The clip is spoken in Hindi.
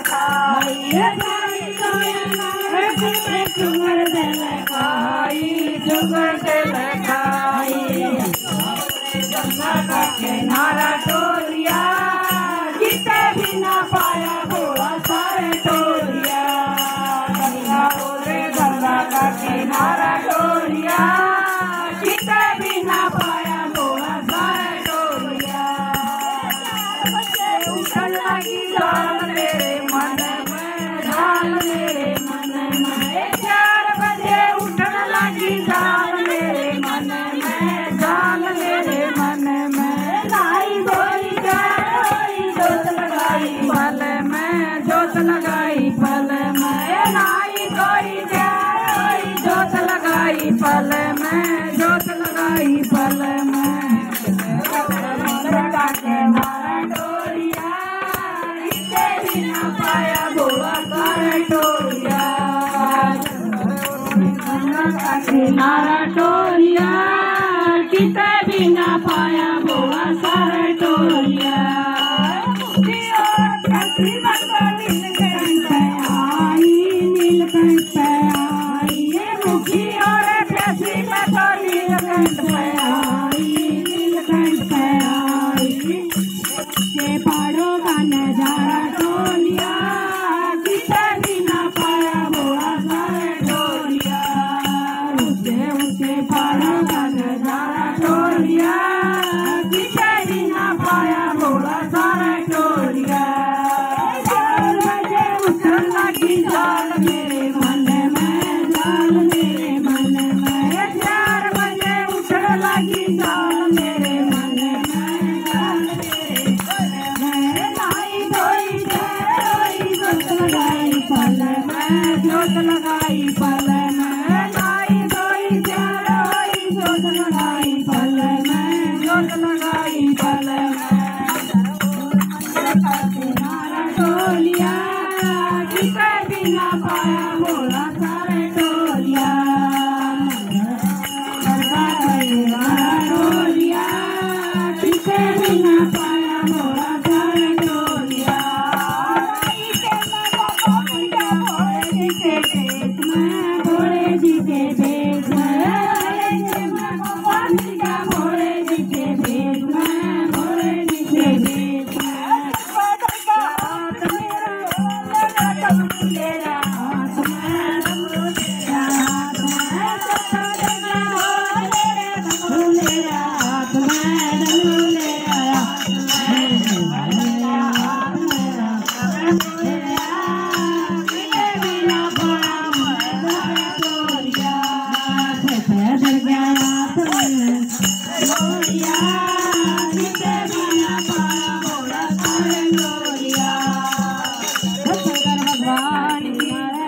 खाई सुगर दिल खाई सुगर दिल खाई गंगा का किनारा टोलिया जीते भी ना पाया घोड़ा सारे टोलिया गंगा बोले गंगा का किनारा टोलिया जीते भी ना पाया घोड़ा सारे टोलिया उठन लगी जान मेरे मन में जान मेरे मन में 4 बजे उठन लगी जान मेरे मन में जान मेरे मन में लाई गोरी जाई जोत लगाई पल में जोत लगाई पल में लाई गोरी जाई जोत लगाई पल में जोत लगाई पल में पाया बोला सारा टोलिया किनारा टोलिया किते भी ना पाया बोला सारा टोलिया नीलकंठ आई नीलकंठ आई मुखी और कैसी में तो नीलकंठ आई नीलकंठ आई के पहाड़ों का नजारा टोलिया किसे भी ना पाया बोला सारे टोलिया ऊंचे ऊंचे पहाड़ों का नजारा टोलिया किसे भी ना पाया बोला सारे टोलिया 4 बजे उठन लगी जाल मेरे मन में जाल मेरे मन में 4 बजे उठन लगी जाल मेरे मन में जाल मेरे लाई गोई जाई जोत लगाई पल में जोत लगाई पल में लाई गोई जाई जोत लगाई पल में जोत लगाई पल में किनारा टोलिया किसे भी ना पाया बोला सारे टोलिया टोलिया किसे भी ना पाया बोला सारे टोलिया भोले जी के भेष में भोले जी के भेष में भोले जी के भेष में मेरा हाथ में मेरा हाथ में